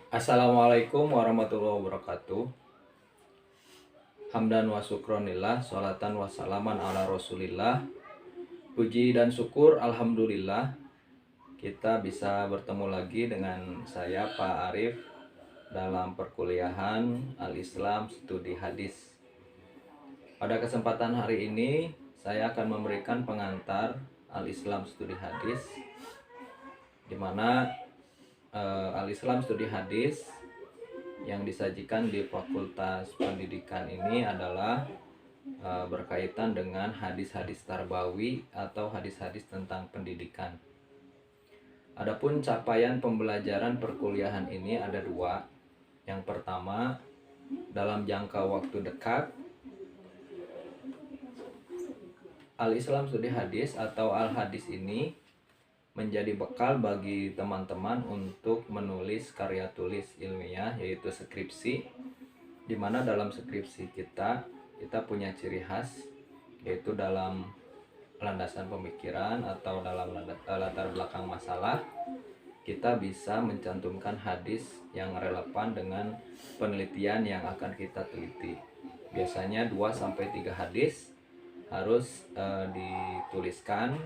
Assalamualaikum warahmatullahi wabarakatuh. Hamdan wa syukronillah, sholatan wa salaman ala rasulillah. Puji dan syukur alhamdulillah, kita bisa bertemu lagi dengan saya Pak Arif dalam perkuliahan Al-Islam Studi Hadis. Pada kesempatan hari ini saya akan memberikan pengantar Al-Islam Studi Hadis, di mana Al-Islam Studi Hadis yang disajikan di Fakultas Pendidikan ini adalah berkaitan dengan hadis-hadis tarbawi atau hadis-hadis tentang pendidikan. Adapun capaian pembelajaran perkuliahan ini ada dua. Yang pertama, dalam jangka waktu dekat, Al-Islam Studi Hadis atau Al-Hadis ini menjadi bekal bagi teman-teman untuk menulis karya tulis ilmiah, yaitu skripsi, di mana dalam skripsi kita punya ciri khas, yaitu dalam landasan pemikiran atau dalam latar belakang masalah kita bisa mencantumkan hadis yang relevan dengan penelitian yang akan kita teliti. Biasanya 2-3 hadis harus dituliskan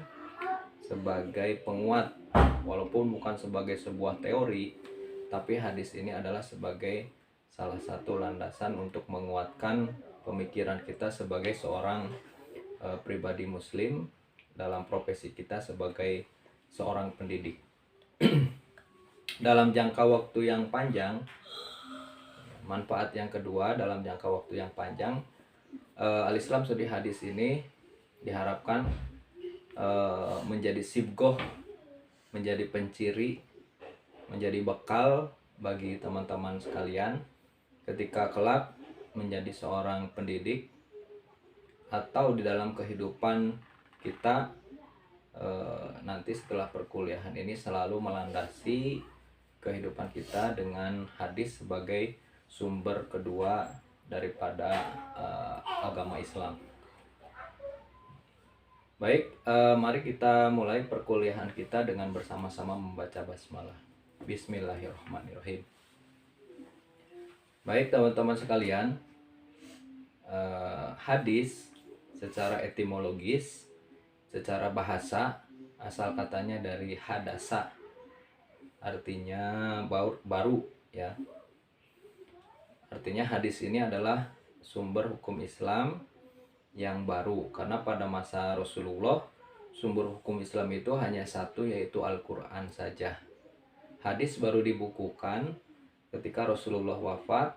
sebagai penguat, walaupun bukan sebagai sebuah teori, tapi hadis ini adalah sebagai salah satu landasan untuk menguatkan pemikiran kita sebagai seorang pribadi muslim dalam profesi kita sebagai seorang pendidik. Dalam jangka waktu yang panjang, manfaat yang kedua dalam jangka waktu yang panjang, Al-Islam Studi Hadis ini diharapkan menjadi sibgoh, menjadi penciri, menjadi bekal bagi teman-teman sekalian ketika kelak menjadi seorang pendidik atau di dalam kehidupan kita nanti setelah perkuliahan ini selalu melandasi kehidupan kita dengan hadis sebagai sumber kedua daripada agama Islam. Baik, mari kita mulai perkuliahan kita dengan bersama-sama membaca basmalah. Bismillahirrahmanirrahim. Baik teman-teman sekalian, hadis secara etimologis, secara bahasa, asal katanya dari hadasa, artinya baru ya. Artinya hadis ini adalah sumber hukum Islam yang baru, karena pada masa Rasulullah sumber hukum Islam itu hanya satu, yaitu Al-Quran saja. Hadis baru dibukukan ketika Rasulullah wafat,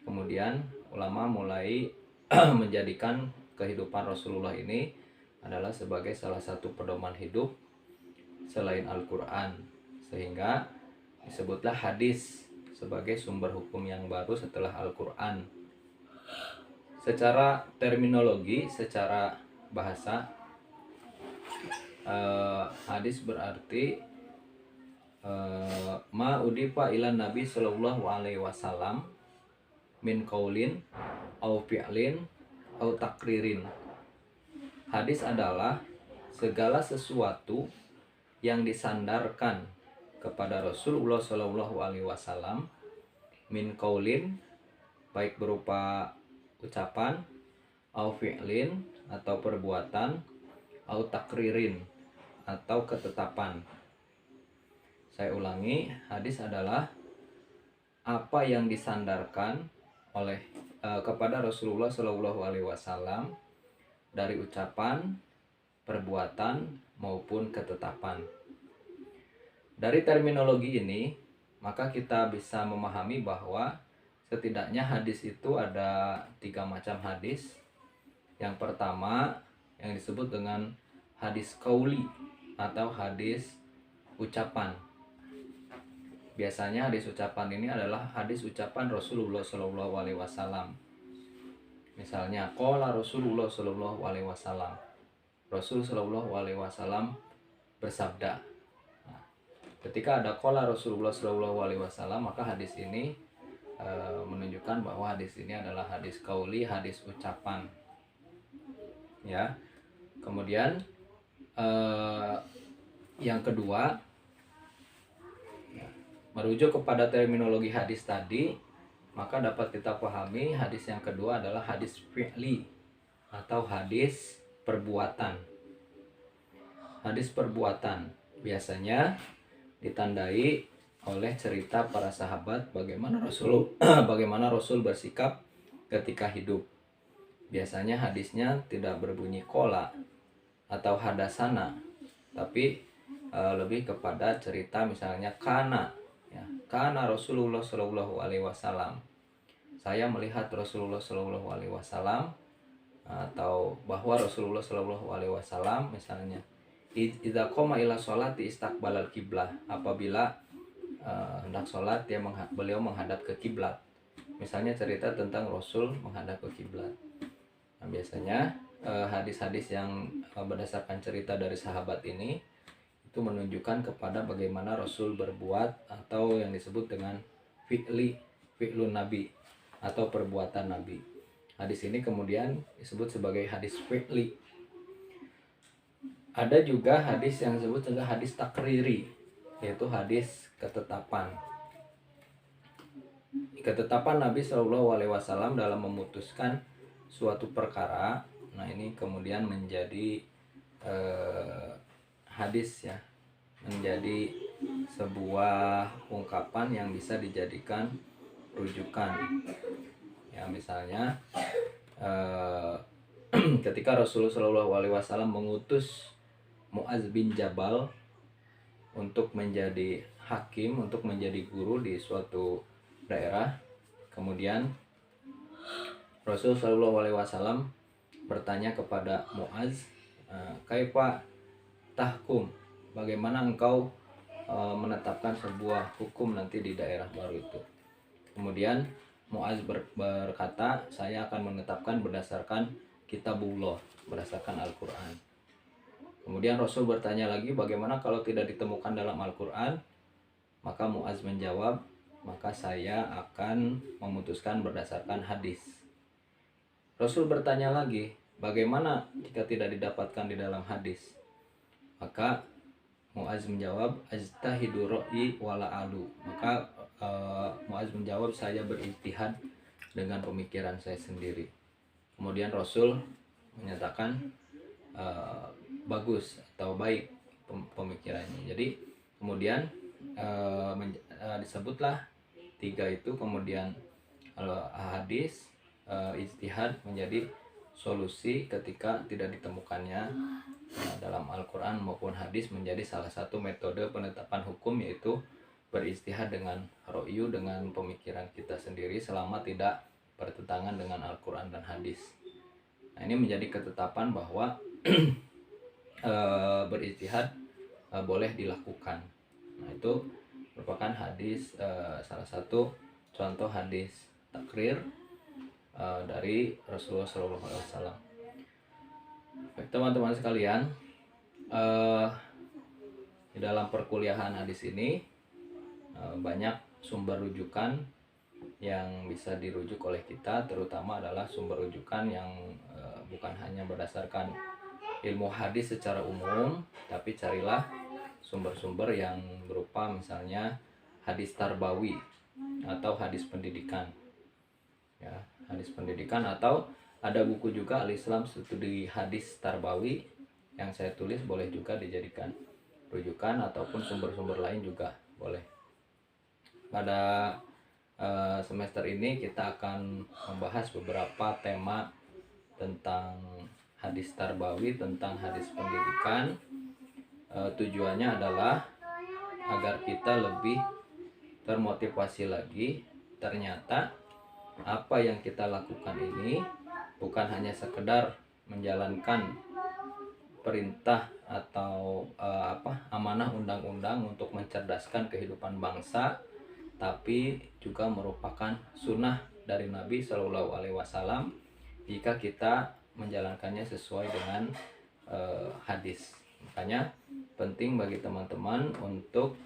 kemudian ulama mulai menjadikan kehidupan Rasulullah ini adalah sebagai salah satu pedoman hidup selain Al-Quran, sehingga disebutlah hadis sebagai sumber hukum yang baru setelah Al-Quran. Secara terminologi, secara bahasa, hadis berarti ma udifa ilan Nabi Sallallahu Alaihi Wasallam min qaulin au fi'lin au takririn. Hadis adalah segala sesuatu yang disandarkan kepada Rasulullah Sallallahu Alaihi Wasallam min qaulin, baik berupa ucapan, au fi'lin atau perbuatan, au takririn atau ketetapan. Saya ulangi, hadis adalah apa yang disandarkan oleh kepada Rasulullah Shallallahu Alaihi Wasallam dari ucapan, perbuatan maupun ketetapan. Dari terminologi ini, maka kita bisa memahami bahwa setidaknya hadis itu ada 3 macam hadis. Yang pertama yang disebut dengan hadis qauli atau hadis ucapan. Biasanya hadis ucapan ini adalah hadis ucapan Rasulullah Shallallahu Alaihi Wasallam. Misalnya, qala Rasulullah Shallallahu Alaihi Wasallam. Rasul Shallallahu Alaihi Wasallam bersabda. Nah, ketika ada qala Rasulullah Shallallahu Alaihi Wasallam, maka hadis ini menunjukkan bahwa hadis ini adalah hadis qauli, hadis ucapan. Ya. Kemudian yang kedua, Merujuk kepada terminologi hadis tadi, maka dapat kita pahami hadis yang kedua adalah hadis fi'li atau hadis perbuatan. Hadis perbuatan biasanya ditandai oleh cerita para sahabat bagaimana bagaimana Rasul bersikap ketika hidup. Biasanya hadisnya tidak berbunyi kola atau hadasana, tapi lebih kepada cerita misalnya kana, ya, kana Rasulullah Shallallahu Alaihi Wasallam. Saya melihat Rasulullah Shallallahu Alaihi Wasallam, atau bahwa Rasulullah Shallallahu Alaihi Wasallam misalnya idza qoma ila sholati istaqbalal kiblah, apabila hendak sholat beliau menghadap ke kiblat. Misalnya cerita tentang Rasul menghadap ke kiblat. Nah, biasanya hadis-hadis yang berdasarkan cerita dari sahabat ini itu menunjukkan kepada bagaimana Rasul berbuat, atau yang disebut dengan fi'lun nabi atau perbuatan nabi. Hadis ini kemudian disebut sebagai hadis fi'li. Ada juga hadis yang disebut sebagai hadis takriri, yaitu hadis ketetapan. Ketetapan Nabi Shallallahu Alaihi Wasallam dalam memutuskan suatu perkara. Nah, ini kemudian menjadi hadis, ya, menjadi sebuah ungkapan yang bisa dijadikan rujukan. Ya, misalnya ketika Rasulullah Shallallahu Alaihi Wasallam mengutus Mu'adz bin Jabal untuk menjadi hakim, untuk menjadi guru di suatu daerah. Kemudian Rasul Shallallahu Alaihi Wasallam bertanya kepada Mu'adz, kaifa tahkum, bagaimana engkau menetapkan sebuah hukum nanti di daerah baru itu. Kemudian Mu'adz berkata, saya akan menetapkan berdasarkan kitabullah, berdasarkan Al-Quran. Kemudian Rasul bertanya lagi, bagaimana kalau tidak ditemukan dalam Al-Quran? Maka Mu'adz menjawab, maka saya akan memutuskan berdasarkan hadis. Rasul bertanya lagi, bagaimana jika tidak didapatkan di dalam hadis? Maka Mu'adz menjawab, ajtahidu ra'i wala alu. Maka Mu'adz menjawab, saya berijtihad dengan pemikiran saya sendiri. Kemudian Rasul menyatakan bagus atau baik pemikirannya. Jadi kemudian disebutlah tiga itu, kemudian hadis, ijtihad menjadi solusi ketika tidak ditemukannya dalam Al-Quran maupun hadis, menjadi salah satu metode penetapan hukum, yaitu berijtihad dengan ro'yu, dengan pemikiran kita sendiri selama tidak bertentangan dengan Al-Quran dan hadis. Nah, ini menjadi ketetapan bahwa berijtihad boleh dilakukan. Nah, itu merupakan hadis, salah satu contoh hadis takrir dari Rasulullah SAW. Baik, teman-teman sekalian, di dalam perkuliahan hadis ini banyak sumber rujukan yang bisa dirujuk oleh kita, terutama adalah sumber rujukan yang bukan hanya berdasarkan ilmu hadis secara umum, tapi carilah sumber-sumber yang berupa misalnya hadis tarbawi atau hadis pendidikan, ya, hadis pendidikan, atau ada buku juga Al-Islam Studi Hadis Tarbawi yang saya tulis, boleh juga dijadikan rujukan, ataupun sumber-sumber lain juga boleh. Pada semester ini kita akan membahas beberapa tema tentang hadis tarbawi, tentang hadis pendidikan. Tujuannya adalah agar kita lebih termotivasi lagi. Ternyata apa yang kita lakukan ini bukan hanya sekedar menjalankan perintah atau amanah undang-undang untuk mencerdaskan kehidupan bangsa, tapi juga merupakan sunnah dari Nabi Shallallahu Alaihi Wasallam jika kita menjalankannya sesuai dengan hadis. Makanya penting bagi teman-teman untuk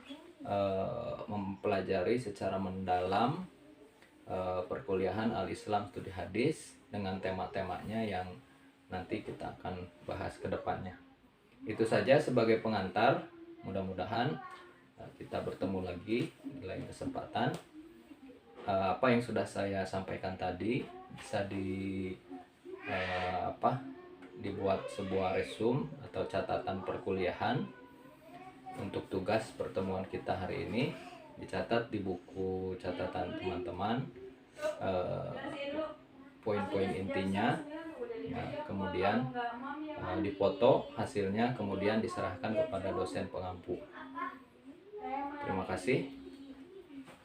mempelajari secara mendalam perkuliahan Al-Islam Studi Hadis dengan tema-temanya yang nanti kita akan bahas ke depannya. Itu saja sebagai pengantar. Mudah-mudahan Kita bertemu lagi di lain kesempatan. Apa yang sudah saya sampaikan tadi bisa dibuat sebuah resume atau catatan perkuliahan untuk tugas pertemuan kita hari ini, dicatat di buku catatan teman-teman poin-poin intinya. Nah, kemudian dipoto hasilnya, kemudian diserahkan kepada dosen pengampu. Terima kasih,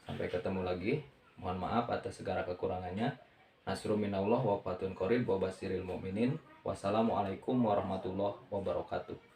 sampai ketemu lagi. Mohon maaf atas segala kekurangannya. Nasrul minallah wa fatun qorib wa basiril mu'minin. Wassalamualaikum warahmatullahi wabarakatuh.